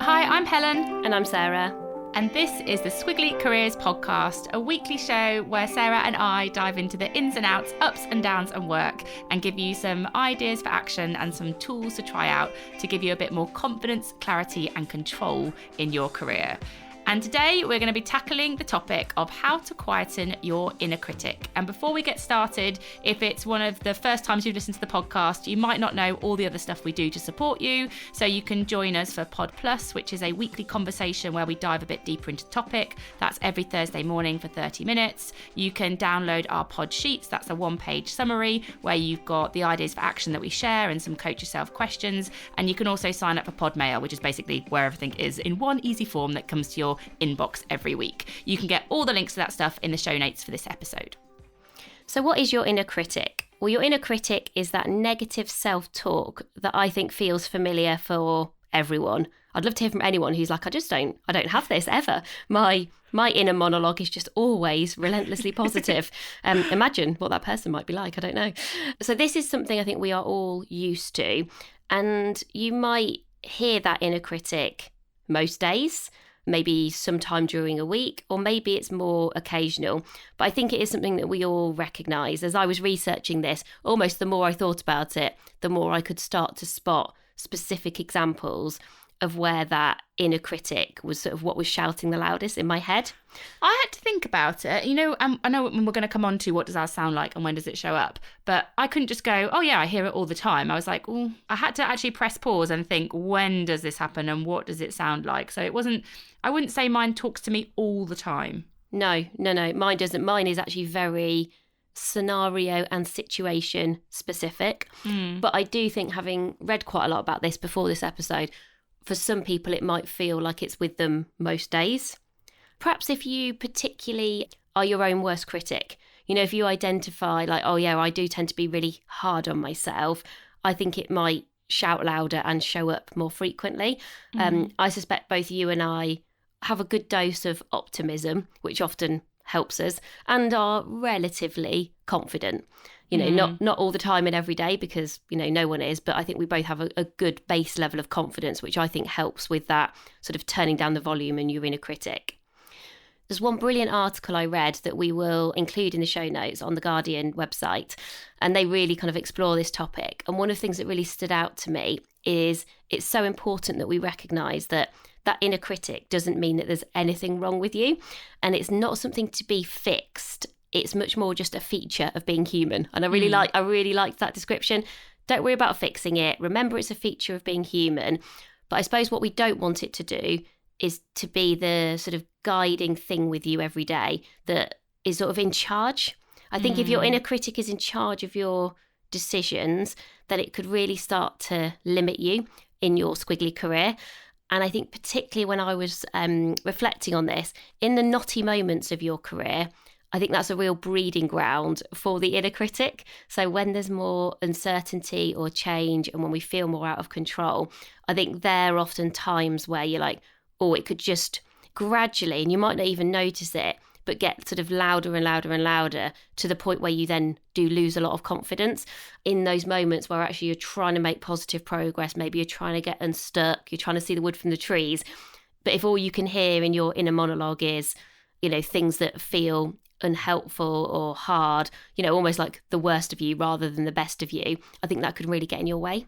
Hi, I'm Helen. And I'm Sarah. And this is the Squiggly Careers podcast, a weekly show where Sarah and I dive into the ins and outs, ups and downs and work, and give you some ideas for action and some tools to try out to give you a bit more confidence, clarity and control in your career. And today we're going to be tackling the topic of how to quieten your inner critic. And before we get started, if it's one of the first times you've listened to the podcast, you might not know all the other stuff we do to support you. So you can join us for Pod Plus, which is a weekly conversation where we dive a bit deeper into the topic. That's every Thursday morning for 30 minutes. You can download our pod sheets. That's a one-page summary where you've got the ideas for action that we share and some coach yourself questions. And you can also sign up for Pod Mail, which is basically where everything is in one easy form that comes to your inbox every week. You can get all the links to that stuff in the show notes for this episode. So what is your inner critic? Well, your inner critic is that negative self-talk that I think feels familiar for everyone. I'd love to hear from anyone who's like, I don't have this ever. My inner monologue is just always relentlessly positive. Imagine what that person might be like. I don't know. So this is something I think we are all used to. And you might hear that inner critic most days, maybe sometime during a week, or maybe it's more occasional. But I think it is something that we all recognise. As I was researching this, almost the more I thought about it, the more I could start to spot specific examples of where that inner critic was sort of what was shouting the loudest in my head. I had to think about it. You know, I know we're going to come on to what does ours sound like and when does it show up, but I couldn't just go, oh yeah, I hear it all the time. I was like, oh, I had to actually press pause and think, when does this happen and what does it sound like? So I wouldn't say mine talks to me all the time. No, mine doesn't. Mine is actually very scenario and situation specific. But I do think, having read quite a lot about this before this episode, for some people it might feel like it's with them most days. Perhaps if you particularly are your own worst critic, you know, if you identify like, oh yeah, I do tend to be really hard on myself, I think it might shout louder and show up more frequently. I suspect both you and I have a good dose of optimism, which often helps us, and are relatively confident. You know, not all the time and every day, because, you know, no one is, but I think we both have a good base level of confidence, which I think helps with that sort of turning down the volume in your inner critic. There's one brilliant article I read that we will include in the show notes on the Guardian website, and they really kind of explore this topic. And one of the things that really stood out to me is it's so important that we recognise that inner critic doesn't mean that there's anything wrong with you, and it's not something to be fixed. It's much more just a feature of being human. And I really liked that description. Don't worry about fixing it. Remember, it's a feature of being human. But I suppose what we don't want it to do is to be the sort of guiding thing with you every day that is sort of in charge. I think if your inner critic is in charge of your decisions, then it could really start to limit you in your squiggly career. And I think particularly when I was reflecting on this, in the knotty moments of your career, I think that's a real breeding ground for the inner critic. So when there's more uncertainty or change and when we feel more out of control, I think there are often times where you're like, oh, it could just gradually, and you might not even notice it, but get sort of louder and louder and louder to the point where you then do lose a lot of confidence in those moments where actually you're trying to make positive progress. Maybe you're trying to get unstuck, you're trying to see the wood from the trees. But if all you can hear in your inner monologue is, you know, things that feel unhelpful or hard, you know, almost like the worst of you rather than the best of you, I think that could really get in your way.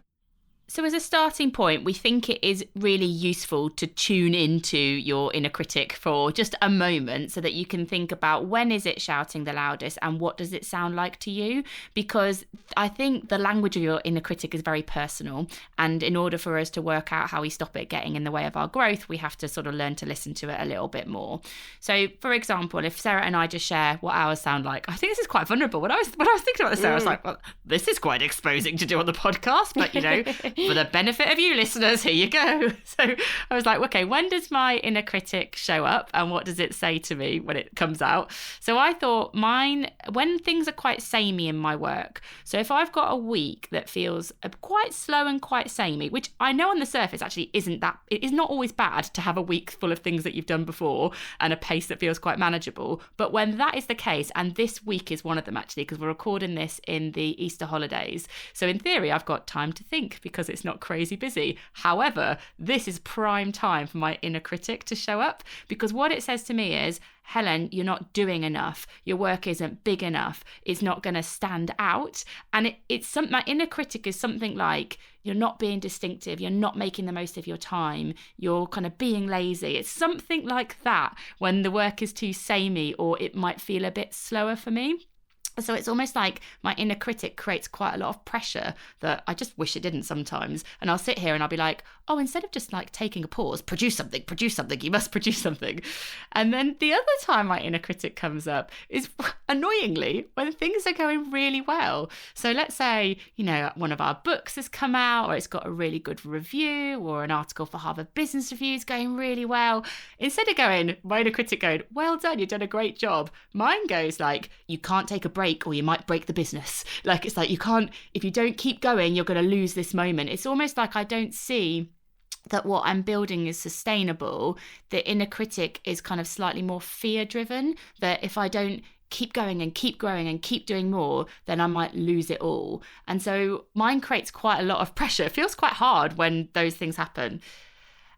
So as a starting point, we think it is really useful to tune into your inner critic for just a moment so that you can think about when is it shouting the loudest and what does it sound like to you? Because I think the language of your inner critic is very personal. And in order for us to work out how we stop it getting in the way of our growth, we have to sort of learn to listen to it a little bit more. So, for example, if Sarah and I just share what ours sound like, I think this is quite vulnerable. When I was thinking about this, Sarah, I was like, well, this is quite exposing to do on the podcast, but, you know, for the benefit of you listeners, here you go. So I was like, okay, when does my inner critic show up and what does it say to me when it comes out? So I thought mine, when things are quite samey in my work. So if I've got a week that feels quite slow and quite samey, which I know on the surface actually isn't that, it is not always bad to have a week full of things that you've done before and a pace that feels quite manageable. But when that is the case, and this week is one of them actually, because we're recording this in the Easter holidays. So in theory, I've got time to think because it's not crazy busy. However, this is prime time for my inner critic to show up, because what it says to me is, Helen, you're not doing enough. Your work isn't big enough. It's not going to stand out. And it's something, my inner critic is something like, you're not being distinctive. You're not making the most of your time. You're kind of being lazy. It's something like that when the work is too samey, or it might feel a bit slower for me. So it's almost like my inner critic creates quite a lot of pressure that I just wish it didn't sometimes. And I'll sit here and I'll be like, oh, instead of just like taking a pause, produce something, you must produce something. And then the other time my inner critic comes up is annoyingly when things are going really well. So let's say, you know, one of our books has come out, or it's got a really good review, or an article for Harvard Business Review is going really well. Instead of going, my inner critic going, well done, you've done a great job, mine goes like, you can't take a break or you might break the business. Like, it's like, you can't, if you don't keep going, you're going to lose this moment. It's almost like I don't see that what I'm building is sustainable. The inner critic is kind of slightly more fear driven, that if I don't keep going and keep growing and keep doing more, then I might lose it all. And so mine creates quite a lot of pressure. It feels quite hard when those things happen.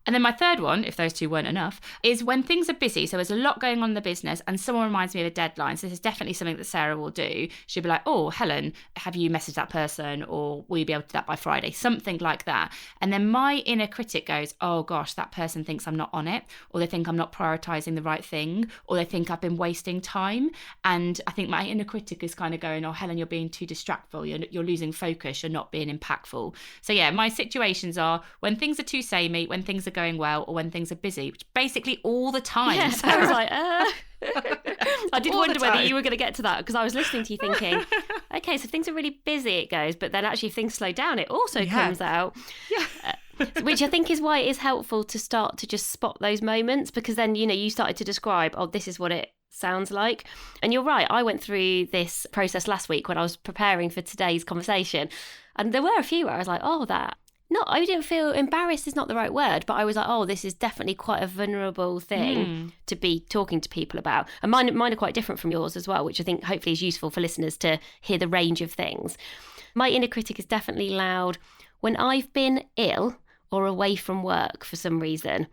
And then my third one, if those two weren't enough, is when things are busy. So there's a lot going on in the business and someone reminds me of a deadline. So this is definitely something that Sarah will do. She'll be like, oh, Helen, have you messaged that person? Or will you be able to do that by Friday? Something like that. And then my inner critic goes, oh gosh, that person thinks I'm not on it. Or they think I'm not prioritizing the right thing. Or they think I've been wasting time. And I think my inner critic is kind of going, oh, Helen, you're being too distractful. You're losing focus. You're not being impactful. So yeah, my situations are when things are too samey, when things are going well, or when things are busy, which basically all the time. Yeah, so I was like, I did wonder whether you were going to get to that, because I was listening to you thinking, okay, so if things are really busy, it goes, but then actually if things slow down, it also comes out. Yeah. Which I think is why it is helpful to start to just spot those moments, because then, you know, you started to describe, oh, this is what it sounds like. And you're right, I went through this process last week when I was preparing for today's conversation, and there were a few where I was like, oh, I didn't feel embarrassed is not the right word, but I was like, oh, this is definitely quite a vulnerable thing to be talking to people about. And mine are quite different from yours as well, which I think hopefully is useful for listeners to hear the range of things. My inner critic is definitely loud when I've been ill or away from work for some reason.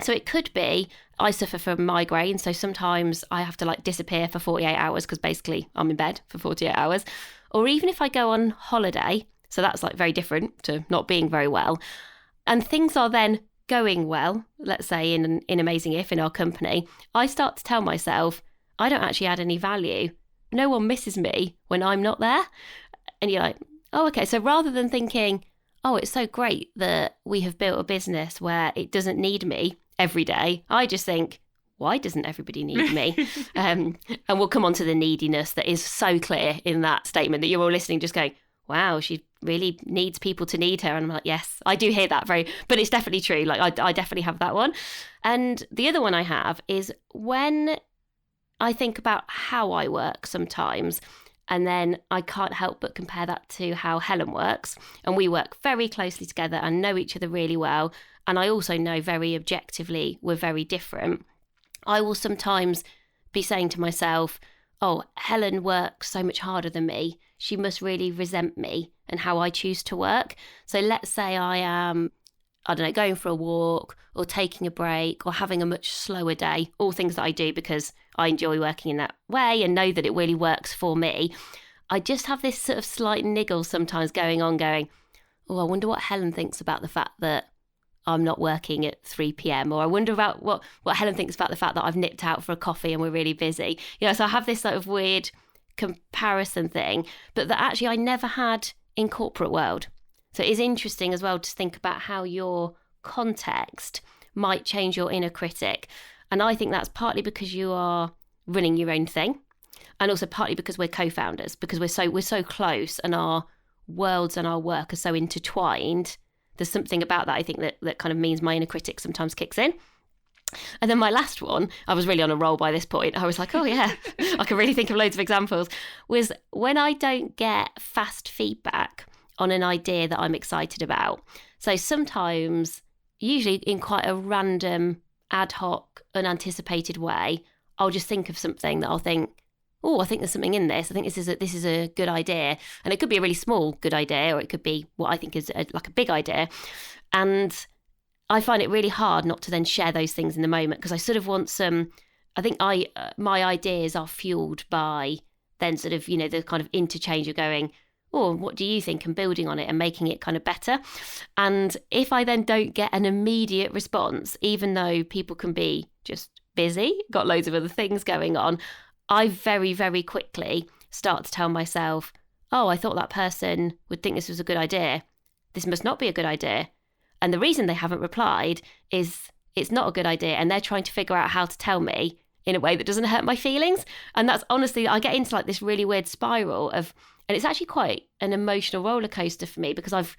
So it could be I suffer from migraine, so sometimes I have to like disappear for 48 hours because basically I'm in bed for 48 hours. Or even if I go on holiday, so that's like very different to not being very well. And things are then going well, let's say in Amazing If, in our company, I start to tell myself, I don't actually add any value. No one misses me when I'm not there. And you're like, oh, okay. So rather than thinking, oh, it's so great that we have built a business where it doesn't need me every day, I just think, why doesn't everybody need me? And we'll come on to the neediness that is so clear in that statement that you're all listening, just going, wow, she really needs people to need her. And I'm like, yes, I do hear that but it's definitely true. Like I definitely have that one. And the other one I have is when I think about how I work sometimes, and then I can't help but compare that to how Helen works. And we work very closely together and know each other really well. And I also know very objectively we're very different. I will sometimes be saying to myself, oh, Helen works so much harder than me. She must really resent me and how I choose to work. So let's say I am, I don't know, going for a walk or taking a break or having a much slower day, all things that I do because I enjoy working in that way and know that it really works for me. I just have this sort of slight niggle sometimes going, oh, I wonder what Helen thinks about the fact that I'm not working at 3 p.m. Or I wonder about what Helen thinks about the fact that I've nipped out for a coffee and we're really busy. You know, so I have this sort of weird comparison thing, but that actually I never had in corporate world. So it is interesting as well to think about how your context might change your inner critic. And I think that's partly because you are running your own thing, and also partly because we're co-founders, because we're so close and our worlds and our work are so intertwined. There's something about that I think that kind of means my inner critic sometimes kicks in. And then my last one, I was really on a roll by this point. I was like, oh yeah, I can really think of loads of examples, was when I don't get fast feedback on an idea that I'm excited about. So sometimes, usually in quite a random, ad hoc, unanticipated way, I'll just think of something that I'll think, oh, I think there's something in this. I think this is a good idea. And it could be a really small good idea, or it could be what I think is like a big idea. And I find it really hard not to then share those things in the moment, because I sort of want some, I think my ideas are fueled by then sort of, the kind of interchange of going, oh, what do you think? And building on it and making it kind of better. And if I then don't get an immediate response, even though people can be just busy, got loads of other things going on, I very, very quickly start to tell myself, oh, I thought that person would think this was a good idea. This must not be a good idea. And the reason they haven't replied is it's not a good idea. And they're trying to figure out how to tell me in a way that doesn't hurt my feelings. And that's honestly, I get into like this really weird spiral of, and it's actually quite an emotional roller coaster for me, because I've,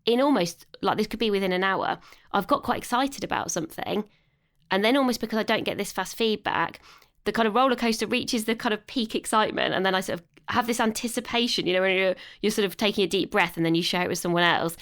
in almost, like this could be within an hour, I've got quite excited about something. And then almost because I don't get this fast feedback, the kind of roller coaster reaches the kind of peak excitement. And then I sort of have this anticipation, when you're sort of taking a deep breath and then you share it with someone else.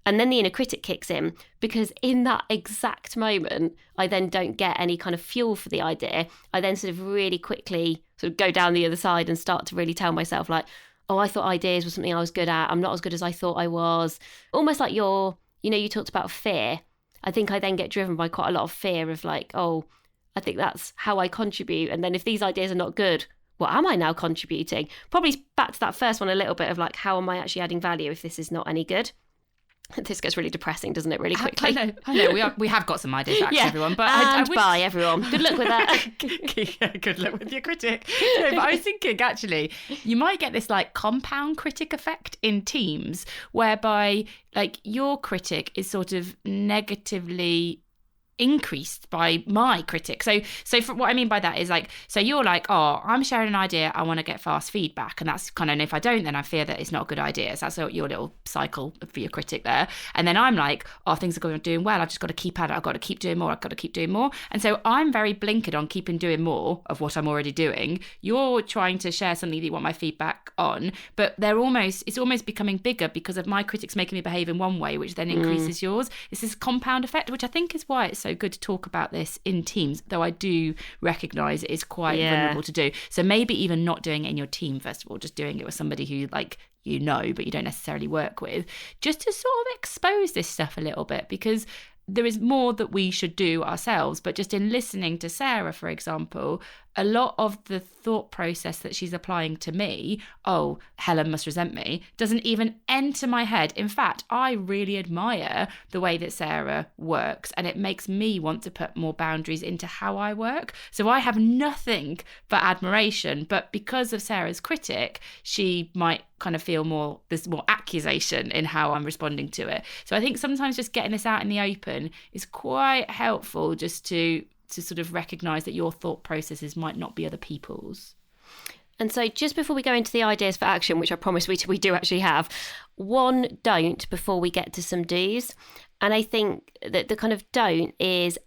And then the inner critic kicks in, because in that exact moment, I then don't get any kind of fuel for the idea. I then sort of really quickly sort of go down the other side and start to really tell myself like, oh, I thought ideas were something I was good at. I'm not as good as I thought I was. Almost like you talked about fear. I think I then get driven by quite a lot of fear of like, oh, I think that's how I contribute. And then if these ideas are not good, what am I now contributing? Probably back to that first one a little bit of like, how am I actually adding value if this is not any good? This gets really depressing, doesn't it, really quickly? I know. We have got some ideas, actually, everyone. But I wish... bye, everyone. Good luck with that. Good luck with your critic. No, but I was thinking, actually, you might get this, like, compound critic effect in teams, whereby, like, your critic is sort of negatively increased by my critic. So for what I mean by that is like, so you're like, oh, I'm sharing an idea, I want to get fast feedback, and that's kind of, and if I don't, then I fear that it's not a good idea. So that's your little cycle for your critic there. And then I'm like, oh, things are doing well, I've just got to keep at it, I've got to keep doing more, and so I'm very blinkered on keeping doing more of what I'm already doing. You're trying to share something that you want my feedback on, but it's almost becoming bigger because of my critics making me behave in one way, which then increases yours. It's this compound effect, which I think is why it's so good to talk about this in teams, though I do recognise it is quite vulnerable to do. So maybe even not doing it in your team, first of all, just doing it with somebody who like but you don't necessarily work with, just to sort of expose this stuff a little bit, because there is more that we should do ourselves. But just in listening to Sarah, for example, a lot of the thought process that she's applying to me, oh, Helen must resent me, doesn't even enter my head. In fact, I really admire the way that Sarah works, and it makes me want to put more boundaries into how I work. So I have nothing but admiration, but because of Sarah's critic, she might kind of feel there's more accusation in how I'm responding to it. So I think sometimes just getting this out in the open is quite helpful, just to sort of recognise that your thought processes might not be other people's. And so just before we go into the ideas for action, which I promise we do actually have, one don't before we get to some do's. And I think that the kind of don't is,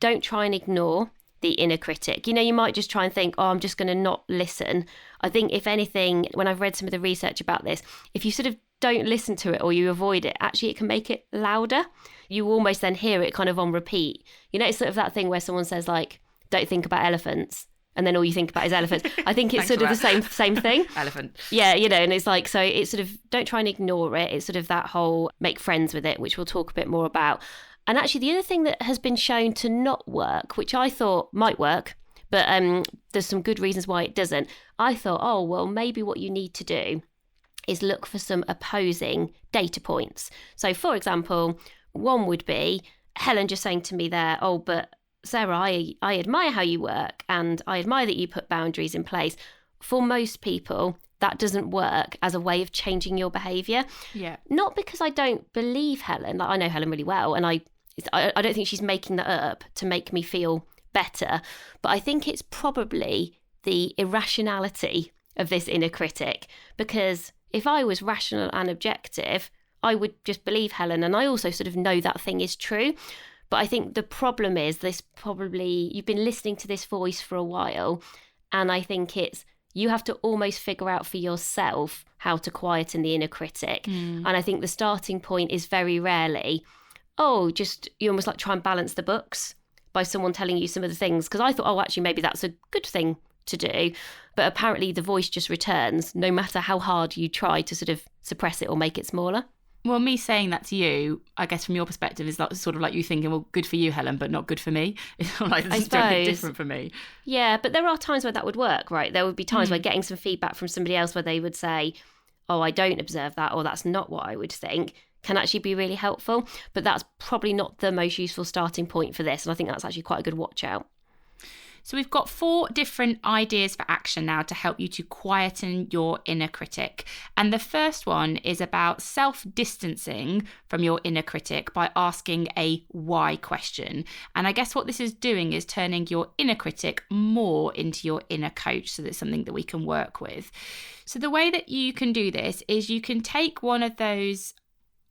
don't try and ignore the inner critic. You might just try and think, oh, I'm just going to not listen. I think if anything, when I've read some of the research about this, if you sort of don't listen to it or you avoid it, actually it can make it louder. You almost then hear it kind of on repeat. It's sort of that thing where someone says like, don't think about elephants, and then all you think about is elephants. I think it's sort of the same thing. Elephant. Yeah, and it's like, so it's sort of, don't try and ignore it. It's sort of that whole make friends with it, which we'll talk a bit more about. And actually the other thing that has been shown to not work, which I thought might work, but there's some good reasons why it doesn't. I thought, oh, well, maybe what you need to do is look for some opposing data points. So for example, one would be Helen just saying to me there, oh, but Sarah, I admire how you work and I admire that you put boundaries in place. For most people, that doesn't work as a way of changing your behaviour. Yeah. Not because I don't believe Helen. Like, I know Helen really well, and I don't think she's making that up to make me feel better. But I think it's probably the irrationality of this inner critic, because if I was rational and objective, I would just believe Helen, and I also sort of know that thing is true. But I think the problem is you've been listening to this voice for a while, and I think you have to almost figure out for yourself how to quieten the inner critic. And I think the starting point is very rarely, you almost like try and balance the books by someone telling you some of the things. Because I thought, actually, maybe that's a good thing to do. But apparently the voice just returns no matter how hard you try to sort of suppress it or make it smaller. Well, me saying that to you, I guess from your perspective, is like, sort of like you thinking, well, good for you, Helen, but not good for me. It's like, this is totally different for me. Yeah, but there are times where that would work, right? There would be times where getting some feedback from somebody else where they would say, oh, I don't observe that, or that's not what I would think, can actually be really helpful. But that's probably not the most useful starting point for this. And I think that's actually quite a good watch out. So we've got 4 different ideas for action now to help you to quieten your inner critic. And the first one is about self-distancing from your inner critic by asking a why question. And I guess what this is doing is turning your inner critic more into your inner coach, so that's something that we can work with. So the way that you can do this is you can take one of those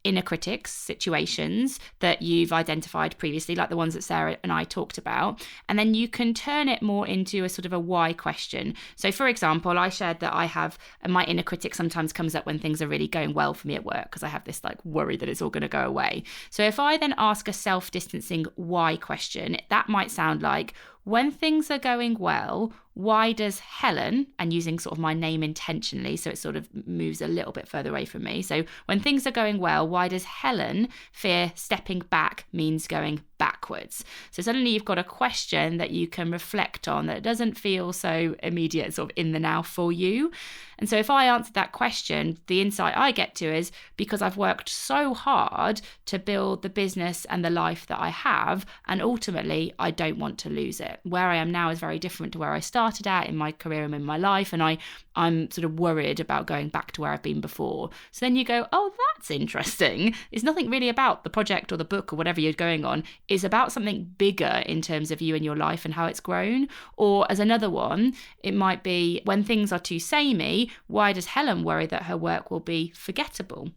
inner critics situations that you've identified previously, like the ones that Sarah and I talked about, and then you can turn it more into a sort of a why question. So for example, I shared that I have, and my inner critic sometimes comes up when things are really going well for me at work, because I have this like worry that it's all going to go away. So if I then ask a self-distancing why question, that might sound like, when things are going well, why does Helen, and using sort of my name intentionally, so it sort of moves a little bit further away from me. So when things are going well, why does Helen fear stepping back means going backwards? So suddenly you've got a question that you can reflect on that doesn't feel so immediate, sort of in the now for you. And so if I answered that question, the insight I get to is, because I've worked so hard to build the business and the life that I have, and ultimately I don't want to lose it. Where I am now is very different to where I started at in my career and in my life, and I'm sort of worried about going back to where I've been before. So then you go, oh, that's interesting. It's nothing really about the project or the book or whatever you're going on. It's about something bigger in terms of you and your life and how it's grown. Or as another one, it might be, when things are too samey, why does Helen worry that her work will be forgettable?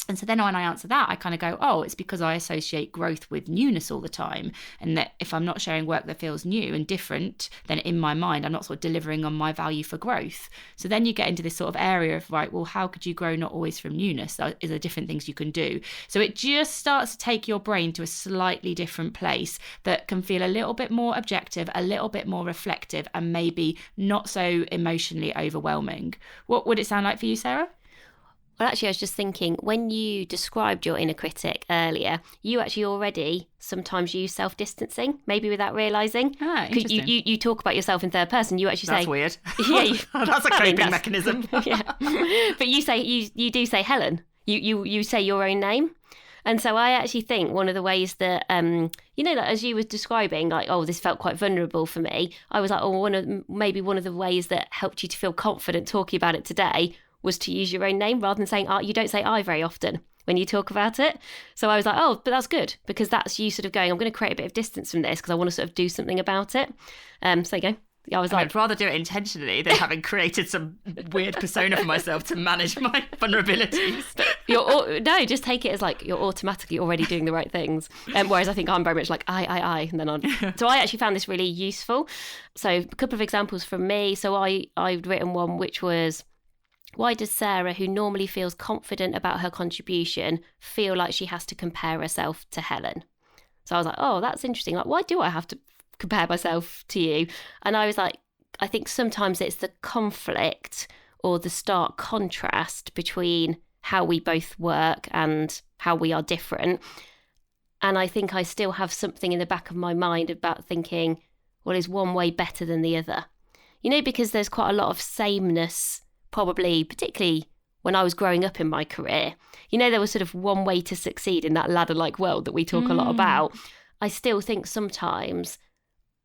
And so then when I answer that, I kind of go, oh, it's because I associate growth with newness all the time. And that if I'm not sharing work that feels new and different, then in my mind, I'm not sort of delivering on my value for growth. So then you get into this sort of area of, right, well, how could you grow not always from newness? Is there different things you can do? So it just starts to take your brain to a slightly different place that can feel a little bit more objective, a little bit more reflective, and maybe not so emotionally overwhelming. What would it sound like for you, Sarah? Well, actually, I was just thinking, when you described your inner critic earlier, you actually already sometimes use self-distancing, maybe without realising. Ah, interesting. You talk about yourself in third person. You actually say... That's weird. Yeah, that's a coping mechanism. Yeah. But you do say Helen. You say your own name. And so I actually think one of the ways that, like as you were describing, like, oh, this felt quite vulnerable for me. I was like, oh, maybe one of the ways that helped you to feel confident talking about it today was to use your own name rather than saying, you don't say I very often when you talk about it. So I was like, oh, but that's good, because that's you sort of going, I'm going to create a bit of distance from this because I want to sort of do something about it. So there you go. I'd rather do it intentionally than having created some weird persona for myself to manage my vulnerabilities. No, just take it as like you're automatically already doing the right things. Whereas I think I'm very much like I, and then on. So I actually found this really useful. So a couple of examples from me. So I've written one which was, why does Sarah, who normally feels confident about her contribution, feel like she has to compare herself to Helen? So I was like, oh, that's interesting. Like, why do I have to compare myself to you? And I was like, I think sometimes it's the conflict or the stark contrast between how we both work and how we are different. And I think I still have something in the back of my mind about thinking, well, is one way better than the other? Because there's quite a lot of sameness, probably, particularly when I was growing up in my career. There was sort of one way to succeed in that ladder-like world that we talk a lot about. I still think sometimes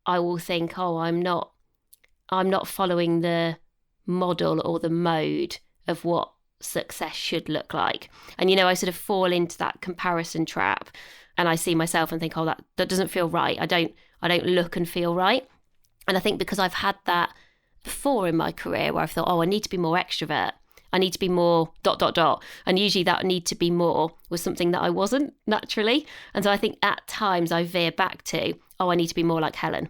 I will think, oh, I'm not following the model or the mode of what success should look like. And, I sort of fall into that comparison trap, and I see myself and think, oh, that doesn't feel right. I don't look and feel right. And I think because I've had that before in my career where I've thought, oh, I need to be more extrovert. I need to be more ... And usually that need to be more was something that I wasn't naturally. And so I think at times I veer back to, oh, I need to be more like Helen.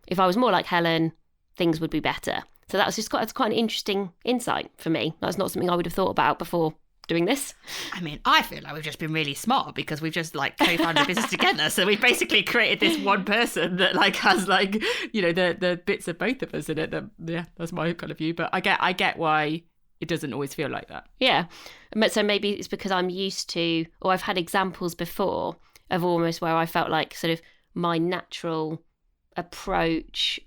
If I was more like Helen, things would be better. So that's quite an interesting insight for me. That's not something I would have thought about before doing this? I mean, I feel like we've just been really smart because we've just like co-founded a business together. So we've basically created this one person that like has like, you know, the bits of both of us in it. Yeah, that's my kind of view. But I get why it doesn't always feel like that. Yeah. So maybe it's because I'm used to, or I've had examples before of almost where I felt like sort of my natural approach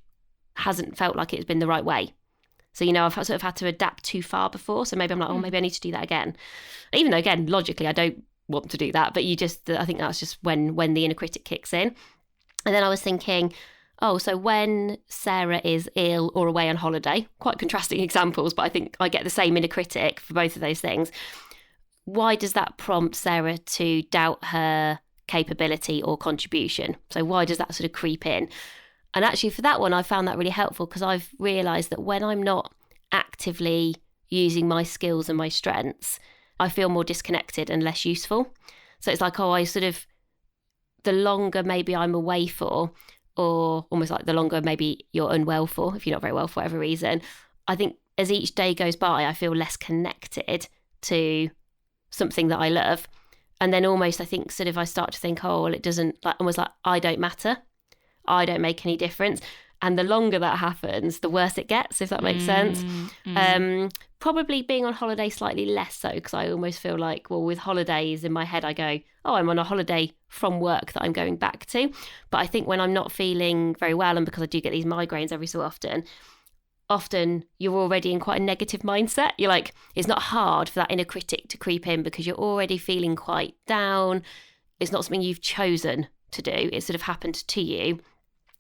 hasn't felt like it's been the right way. So, you know, I've sort of had to adapt too far before. So maybe I'm like, oh, maybe I need to do that again. Even though, again, logically, I don't want to do that. But I think that's just when the inner critic kicks in. And then I was thinking, oh, so when Sarah is ill or away on holiday, quite contrasting examples, but I think I get the same inner critic for both of those things. Why does that prompt Sarah to doubt her capability or contribution? So why does that sort of creep in? And actually for that one, I found that really helpful because I've realised that when I'm not actively using my skills and my strengths, I feel more disconnected and less useful. So it's like, the longer maybe I'm away for, or almost like the longer maybe you're unwell for, if you're not very well for whatever reason, I think as each day goes by, I feel less connected to something that I love. And then almost I think sort of I start to think, oh, well, it doesn't, like almost like I don't matter. I don't make any difference. And the longer that happens, the worse it gets, if that makes sense. Probably being on holiday slightly less so, because I almost feel like, well, with holidays in my head, I go, oh, I'm on a holiday from work that I'm going back to. But I think when I'm not feeling very well, and because I do get these migraines every so often you're already in quite a negative mindset. You're like, it's not hard for that inner critic to creep in because you're already feeling quite down. It's not something you've chosen to do. It sort of happened to you.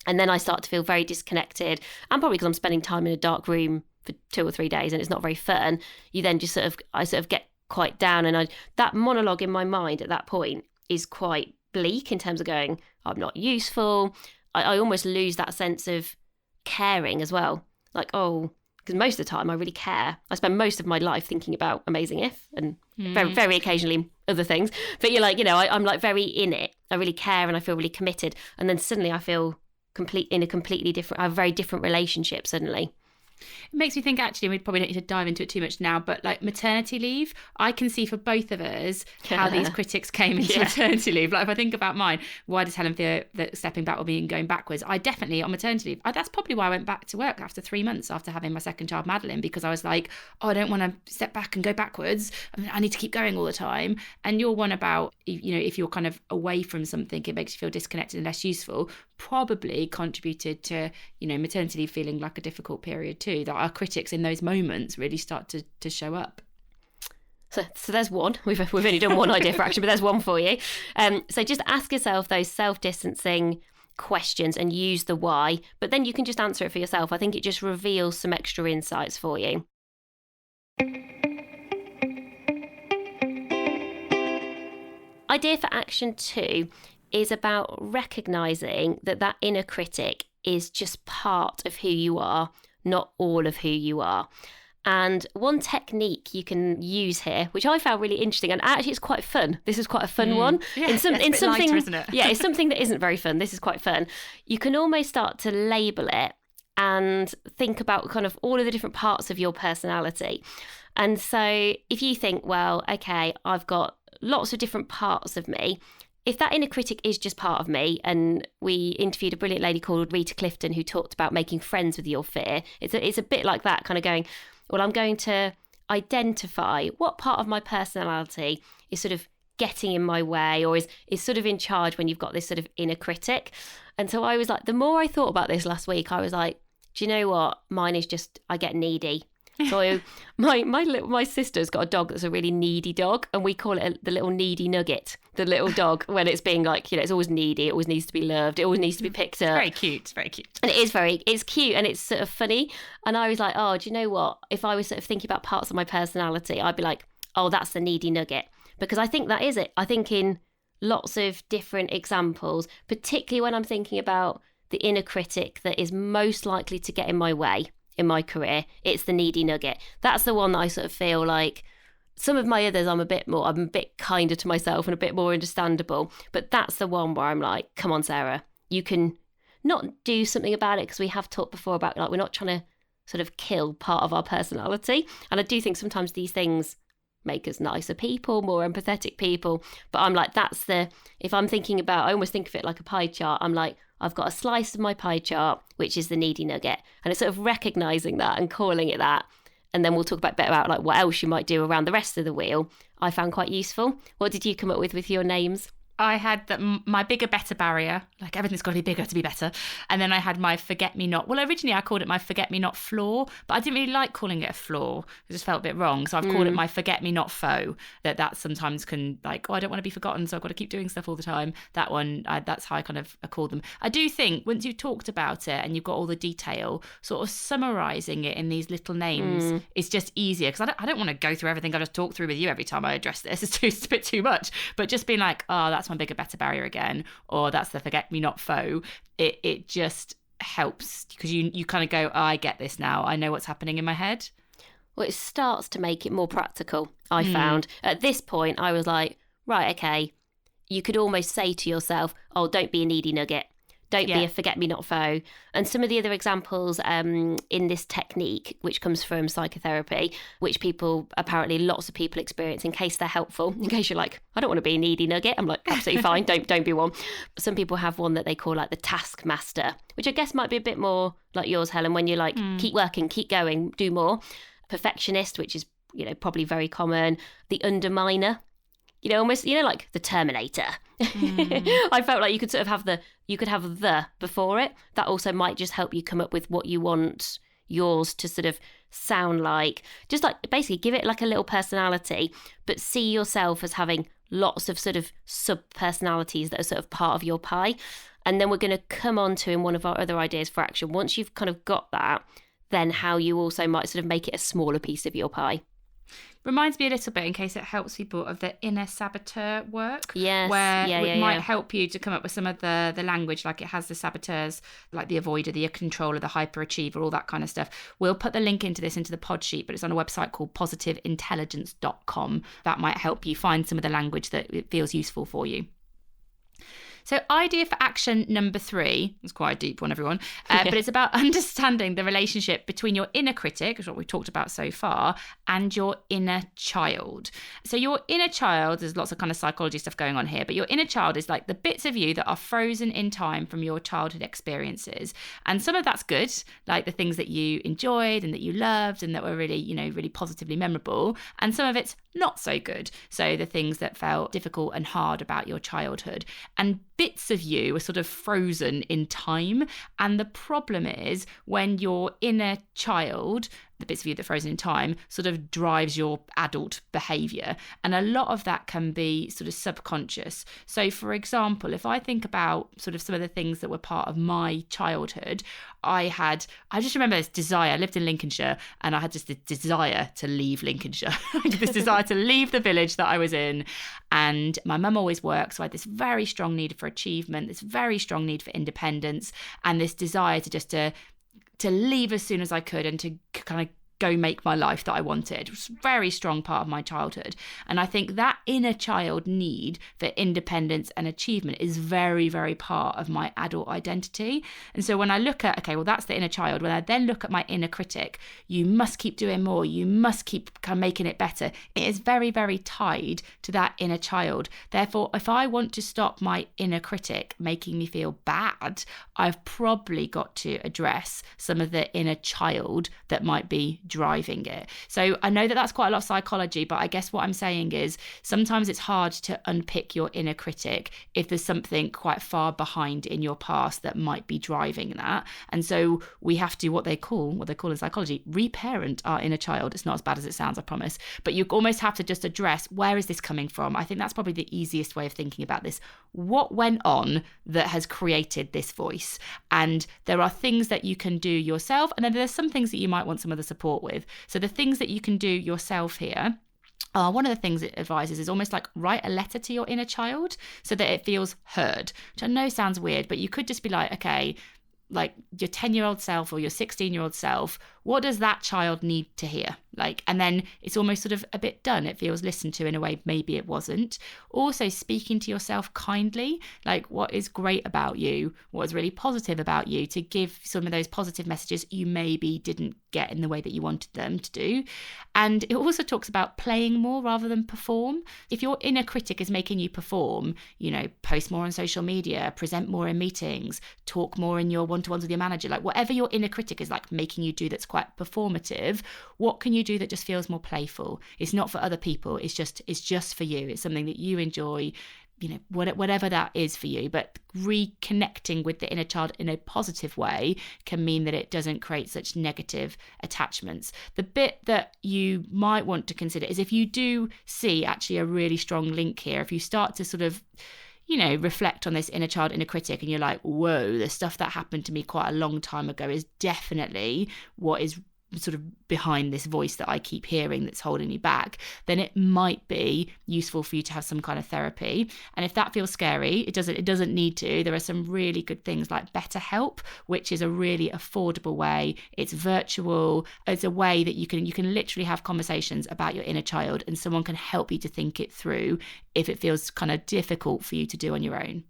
And then I start to feel very disconnected. And probably because I'm spending time in a dark room for 2 or 3 days and it's not very fun, you then just I get quite down. And that monologue in my mind at that point is quite bleak in terms of going, I'm not useful. I almost lose that sense of caring as well. Like, oh, because most of the time I really care. I spend most of my life thinking about Amazing If and very, very occasionally other things. But you're like, you know, I'm like very in it. I really care and I feel really committed. And then suddenly I feel I have a very different relationship suddenly. It makes me think, actually, we probably don't need to dive into it too much now, but like maternity leave, I can see for both of us how these critics came into maternity leave. Like if I think about mine, why does Helen feel that stepping back or being going backwards? I definitely, on maternity leave, that's probably why I went back to work after 3 months after having my second child, Madeline, because I was like, oh, I don't want to step back and go backwards. I need to keep going all the time. And your one about, you know, if you're kind of away from something, it makes you feel disconnected and less useful, probably contributed to, you know, maternity leave feeling like a difficult period too, that our critics in those moments really start to show up. So there's one. We've only done one idea for action, but there's one for you. So just ask yourself those self-distancing questions and use the why, but then you can just answer it for yourself. I think it just reveals some extra insights for you. Idea for action 2 is about recognising that inner critic is just part of who you are, not all of who you are. And one technique you can use here, which I found really interesting, and actually it's quite fun. This is quite a fun one. Yeah, it's a bit lighter, isn't it? Yeah, it's something that isn't very fun. This is quite fun. You can almost start to label it and think about kind of all of the different parts of your personality. And so if you think, well, okay, I've got lots of different parts of me. If that inner critic is just part of me, and we interviewed a brilliant lady called Rita Clifton who talked about making friends with your fear, it's a bit like that, kind of going, well, I'm going to identify what part of my personality is sort of getting in my way or is sort of in charge when you've got this sort of inner critic. And so I was like, the more I thought about this last week, I was like, do you know what? Mine is just, I get needy. So my sister's got a dog that's a really needy dog, and we call it the little needy nugget, the little dog, when it's being like, you know, it's always needy, it always needs to be loved, it always needs to be picked up. It's very cute. And it's cute and it's sort of funny. And I was like, oh, do you know what? If I was sort of thinking about parts of my personality, I'd be like, oh, that's the needy nugget. Because I think that is it. I think in lots of different examples, particularly when I'm thinking about the inner critic that is most likely to get in my way in my career, it's the needy nugget. That's the one that I sort of feel like. Some of my others I'm a bit kinder to myself and a bit more understandable, but that's the one where I'm like, come on, Sarah, you can not do something about it, because we have talked before about, like, we're not trying to sort of kill part of our personality. And I do think sometimes these things make us nicer people, more empathetic people. But I'm like, if I'm thinking about, I almost think of it like a pie chart. I'm like, I've got a slice of my pie chart, which is the needy nugget. And it's sort of recognizing that and calling it that. And then we'll talk about like what else you might do around the rest of the wheel. I found quite useful. What did you come up with your names? I had my bigger, better barrier, like everything's got to be bigger to be better. And then I had my forget-me-not. Well, originally I called it my forget-me-not flaw, but I didn't really like calling it a flaw. It just felt a bit wrong. So I've called it my forget-me-not foe, that sometimes can like, oh, I don't want to be forgotten, so I've got to keep doing stuff all the time. That one, that's how I kind of call them. I do think once you've talked about it and you've got all the detail, sort of summarising it in these little names is just easier. Because I don't want to go through everything I just talked through with you every time I address this. It's a bit too much. But just being like, oh, that's my bigger, better barrier again, or that's the forget-me-not foe. It just helps because you kind of go, oh, I get this now. I know what's happening in my head. Well, it starts to make it more practical, I found. At this point, I was like, right, okay, you could almost say to yourself, oh, don't be a needy nugget. Don't be a forget-me-not foe. And some of the other examples in this technique, which comes from psychotherapy, which apparently lots of people experience in case they're helpful, in case you're like, I don't want to be a needy nugget. I'm like, absolutely fine. Don't be one. Some people have one that they call like the taskmaster, which I guess might be a bit more like yours, Helen, when you're like, keep working, keep going, do more. Perfectionist, which is, probably very common. The underminer. Almost, like the Terminator. I felt like you could sort of have the before it. That also might just help you come up with what you want yours to sort of sound like. Just like basically give it like a little personality, but see yourself as having lots of sort of sub-personalities that are sort of part of your pie. And then we're going to come on to in one of our other ideas for action. Once you've kind of got that, then how you also might sort of make it a smaller piece of your pie. Reminds me a little bit, in case it helps people, of the inner saboteur work. Yes. Where it might help you to come up with some of the language, like it has the saboteurs, like the avoider, the controller, the hyperachiever, all that kind of stuff. We'll put the link into the pod sheet, but it's on a website called positiveintelligence.com. That might help you find some of the language that it feels useful for you. So idea for action number 3, it's quite a deep one, everyone, but it's about understanding the relationship between your inner critic, which is what we've talked about so far, and your inner child. So your inner child, there's lots of kind of psychology stuff going on here, but your inner child is like the bits of you that are frozen in time from your childhood experiences. And some of that's good, like the things that you enjoyed and that you loved and that were really, really positively memorable. And some of it's not so good. So the things that felt difficult and hard about your childhood. And bits of you are sort of frozen in time. And the problem is when your inner child, the bits of you that are frozen in time, sort of drives your adult behaviour. And a lot of that can be sort of subconscious. So for example, if I think about sort of some of the things that were part of my childhood, I just remember this desire. I lived in Lincolnshire and I had just the desire to leave Lincolnshire, this desire to leave the village that I was in. And my mum always worked, so I had this very strong need for achievement, this very strong need for independence, and this desire to leave as soon as I could and to kind of go make my life that I wanted. It was a very strong part of my childhood. And I think that inner child need for independence and achievement is very, very part of my adult identity. And so when I look at, okay, well, that's the inner child. When I then look at my inner critic, you must keep doing more. You must keep kind of making it better. It is very, very tied to that inner child. Therefore, if I want to stop my inner critic making me feel bad, I've probably got to address some of the inner child that might be driving it. So I know that that's quite a lot of psychology, but I guess what I'm saying is sometimes it's hard to unpick your inner critic if there's something quite far behind in your past that might be driving that. And so we have to, what they call in psychology, reparent our inner child. It's not as bad as it sounds, I promise, but you almost have to just address, where is this coming from? I think that's probably the easiest way of thinking about this. What went on that has created this voice? And there are things that you can do yourself, and then there's some things that you might want some other support with. So the things that you can do yourself here, one of the things it advises is almost like write a letter to your inner child so that it feels heard, which I know sounds weird, but you could just be like, okay, like your 10-year-old self or your 16-year-old self, what does that child need to hear? Like, and then it's almost sort of a bit done. It feels listened to in a way maybe it wasn't. Also speaking to yourself kindly, like what is great about you, what is really positive about you, to give some of those positive messages you maybe didn't get in the way that you wanted them to do. And it also talks about playing more rather than perform. If your inner critic is making you perform, you know, post more on social media, present more in meetings, talk more in your one-to-ones with your manager, like whatever your inner critic is like making you do that's quite performative, what can you do that just feels more playful? It's not for other people, it's just for you. It's something that you enjoy, you know, whatever that is for you. But reconnecting with the inner child in a positive way can mean that it doesn't create such negative attachments. The bit that you might want to consider is if you do see actually a really strong link here, if you start to sort of, you know, reflect on this inner child, inner critic, and you're like, whoa, the stuff that happened to me quite a long time ago is definitely what is sort of behind this voice that I keep hearing that's holding me back, then it might be useful for you to have some kind of therapy. And if that feels scary, it doesn't need to. There are some really good things like BetterHelp, which is a really affordable way. It's virtual. It's a way that you can literally have conversations about your inner child, and someone can help you to think it through if it feels kind of difficult for you to do on your own.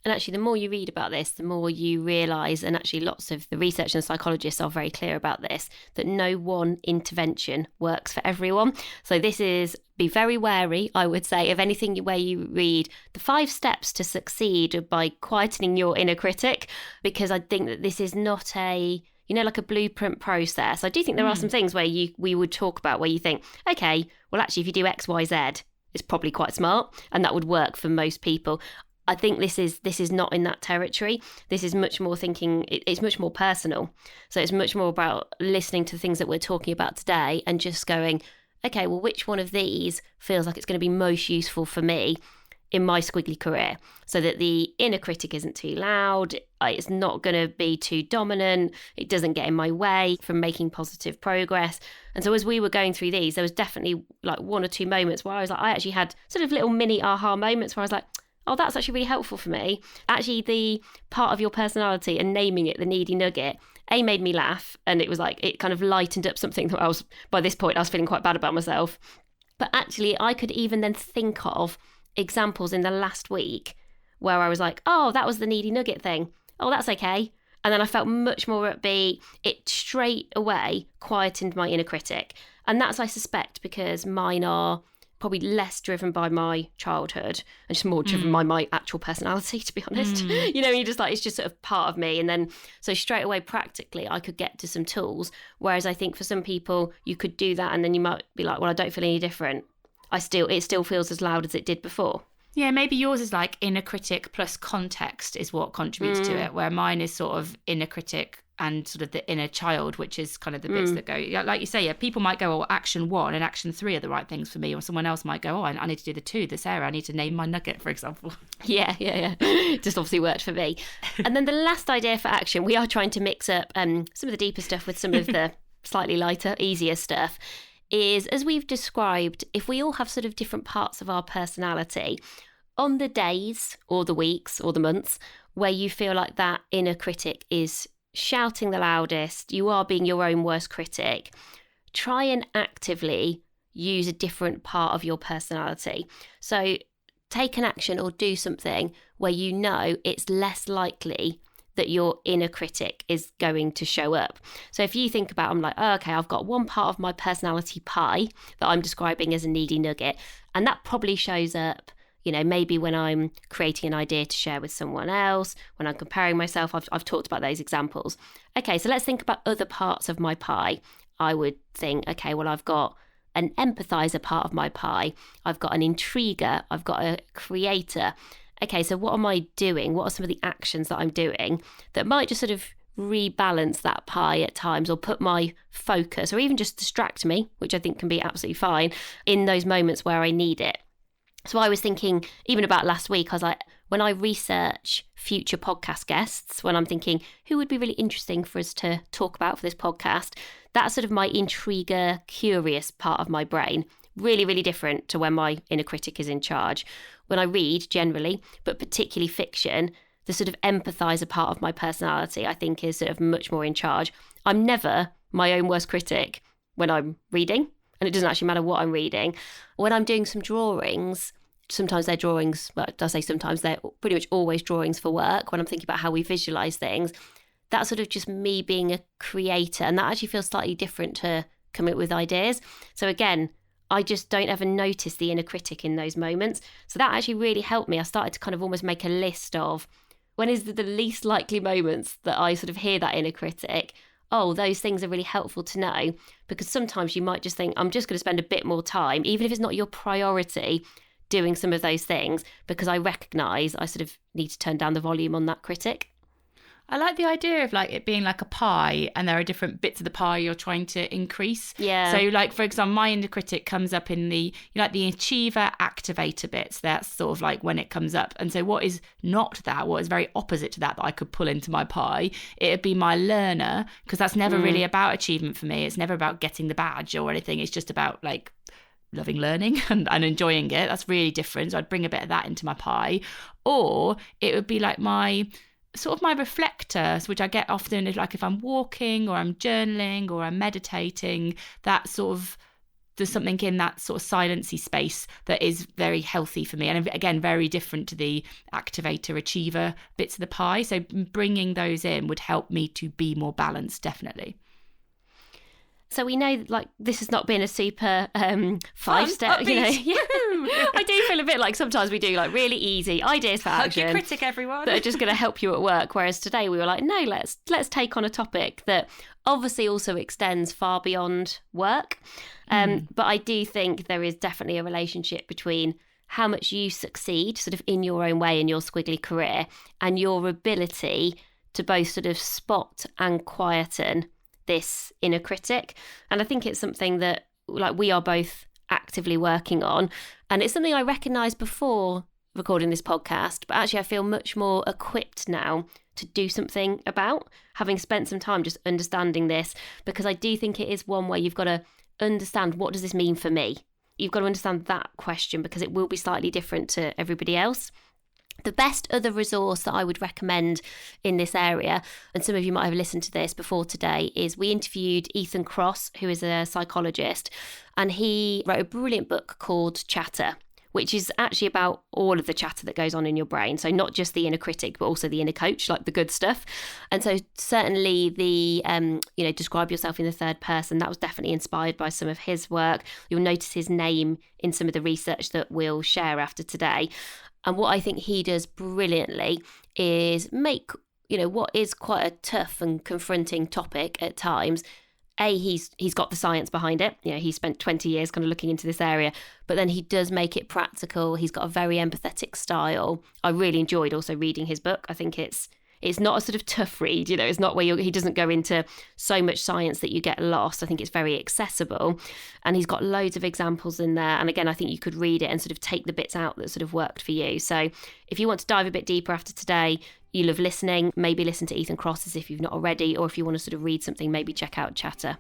And actually, the more you read about this, the more you realise, and actually lots of the research and psychologists are very clear about this, that no one intervention works for everyone. So this is, be very wary, I would say, of anything where you read the 5 steps to succeed by quietening your inner critic, because I think that this is not a, you know, like a blueprint process. I do think there are some things where we would talk about where you think, okay, well, actually, if you do X, Y, Z, it's probably quite smart, and that would work for most people. I think this is not in that territory. This is much more thinking, it's much more personal. So it's much more about listening to the things that we're talking about today and just going, okay, well, which one of these feels like it's going to be most useful for me in my squiggly career, so that the inner critic isn't too loud, it's not going to be too dominant, it doesn't get in my way from making positive progress. And so as we were going through these, there was definitely like 1 or 2 moments where I was like, I actually had sort of little mini aha moments where I was like, oh, that's actually really helpful for me. Actually, the part of your personality and naming it, the needy nugget, made me laugh. And it was like, it kind of lightened up something that by this point, I was feeling quite bad about myself. But actually, I could even then think of examples in the last week where I was like, oh, that was the needy nugget thing. Oh, that's okay. And then I felt much more upbeat. It straight away quietened my inner critic. And that's, I suspect, because mine are probably less driven by my childhood and just more driven by my actual personality, to be honest. You know, you just like, it's just sort of part of me. And then, so straight away, practically, I could get to some tools. Whereas I think for some people, you could do that and then you might be like, well, I don't feel any different. It still feels as loud as it did before. Yeah, maybe yours is like inner critic plus context is what contributes to it, where mine is sort of inner critic and sort of the inner child, which is kind of the bits that go, like you say, yeah, people might go, oh, action 1 and action 3 are the right things for me, or someone else might go, oh, I need to do the 2, the Sarah, I need to name my nugget, for example. Yeah. Just obviously worked for me. And then the last idea for action, we are trying to mix up some of the deeper stuff with some of the slightly lighter, easier stuff, is, as we've described, if we all have sort of different parts of our personality, on the days or the weeks or the months where you feel like that inner critic is shouting the loudest, you are being your own worst critic, try and actively use a different part of your personality. So take an action or do something where you know it's less likely that your inner critic is going to show up. So if you think about, I'm like, oh, okay, I've got one part of my personality pie that I'm describing as a needy nugget, and that probably shows up, you know, maybe when I'm creating an idea to share with someone else, when I'm comparing myself. I've talked about those examples. Okay, so let's think about other parts of my pie. I would think, okay, well, I've got an empathizer part of my pie. I've got an intriguer. I've got a creator. Okay, so what am I doing? What are some of the actions that I'm doing that might just sort of rebalance that pie at times, or put my focus, or even just distract me, which I think can be absolutely fine in those moments where I need it. So I was thinking, even about last week, I was like, when I research future podcast guests, when I'm thinking who would be really interesting for us to talk about for this podcast, that's sort of my intriguer, curious part of my brain. Really, really different to when my inner critic is in charge. When I read generally, but particularly fiction, the sort of empathizer part of my personality, I think, is sort of much more in charge. I'm never my own worst critic when I'm reading, and it doesn't actually matter what I'm reading. When I'm doing some drawings, sometimes they're drawings, well, I say sometimes, they're pretty much always drawings for work, when I'm thinking about how we visualise things, that's sort of just me being a creator, and that actually feels slightly different to coming up with ideas. So again, I just don't ever notice the inner critic in those moments. So that actually really helped me. I started to kind of almost make a list of when is the least likely moments that I sort of hear that inner critic. Oh, those things are really helpful to know, because sometimes you might just think, I'm just going to spend a bit more time, even if it's not your priority, doing some of those things, because I recognise I sort of need to turn down the volume on that critic. I like the idea of like it being like a pie, and there are different bits of the pie you're trying to increase. Yeah. So like, for example, my inner critic comes up in the, the achiever activator bits. That's sort of like when it comes up. And so what is not that, what is very opposite to that I could pull into my pie, it would be my learner, because that's never really about achievement for me. It's never about getting the badge or anything. It's just about like loving learning and enjoying it. That's really different. So I'd bring a bit of that into my pie. Or it would be like my sort of my reflector, which I get often is like if I'm walking or I'm journaling or I'm meditating, that sort of, there's something in that sort of silency space that is very healthy for me. And again, very different to the activator achiever bits of the pie. So bringing those in would help me to be more balanced, definitely. So we know, like, this has not been a super 5-step, I do feel a bit like sometimes we do like really easy ideas for action. Hug your critic, everyone. That are just going to help you at work. Whereas today we were like, no, let's take on a topic that obviously also extends far beyond work. But I do think there is definitely a relationship between how much you succeed sort of in your own way in your squiggly career and your ability to both sort of spot and quieten this inner critic. And I think it's something that like we are both actively working on, and it's something I recognised before recording this podcast, but actually I feel much more equipped now to do something about, having spent some time just understanding this, because I do think it is one where you've got to understand, what does this mean for me? You've got to understand that question, because it will be slightly different to everybody else. The best other resource that I would recommend in this area, and some of you might have listened to this before today, is we interviewed Ethan Cross, who is a psychologist, and he wrote a brilliant book called Chatter, which is actually about all of the chatter that goes on in your brain. So not just the inner critic, but also the inner coach, like the good stuff. And so certainly the, describe yourself in the third person, that was definitely inspired by some of his work. You'll notice his name in some of the research that we'll share after today. And what I think he does brilliantly is make, what is quite a tough and confronting topic at times. He's got the science behind it. He spent 20 years kind of looking into this area, but then he does make it practical. He's got a very empathetic style. I really enjoyed also reading his book. I think it's not a sort of tough read, it's not where he doesn't go into so much science that you get lost. I think it's very accessible, and he's got loads of examples in there. And again, I think you could read it and sort of take the bits out that sort of worked for you. So if you want to dive a bit deeper after today, you love listening, maybe listen to Ethan Cross if you've not already, or if you want to sort of read something, maybe check out Chatter.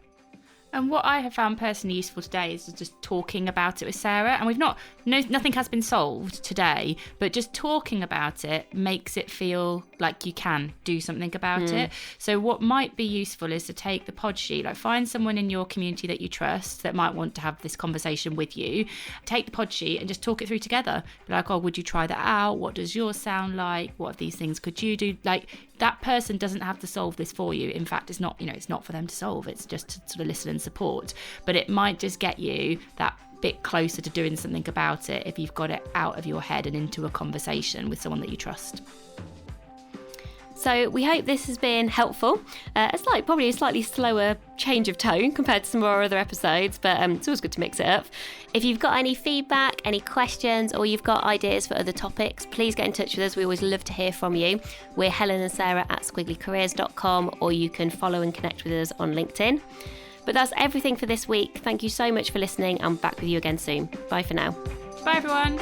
And what I have found personally useful today is just talking about it with Sarah. And nothing has been solved today, but just talking about it makes it feel like you can do something about it. So what might be useful is to take the pod sheet, like find someone in your community that you trust that might want to have this conversation with you. Take the pod sheet and just talk it through together. Be like, oh, would you try that out? What does yours sound like? What of these things could you do? Like, that person doesn't have to solve this for you. In fact, it's not, it's not for them to solve. It's just to sort of listen and support. But it might just get you that bit closer to doing something about it if you've got it out of your head and into a conversation with someone that you trust. So we hope this has been helpful. It's like probably a slightly slower change of tone compared to some of our other episodes, but it's always good to mix it up. If you've got any feedback, any questions, or you've got ideas for other topics, please get in touch with us. We always love to hear from you. We're Helen and Sarah at squigglycareers.com, or you can follow and connect with us on LinkedIn. But that's everything for this week. Thank you so much for listening. I'm back with you again soon. Bye for now. Bye, everyone.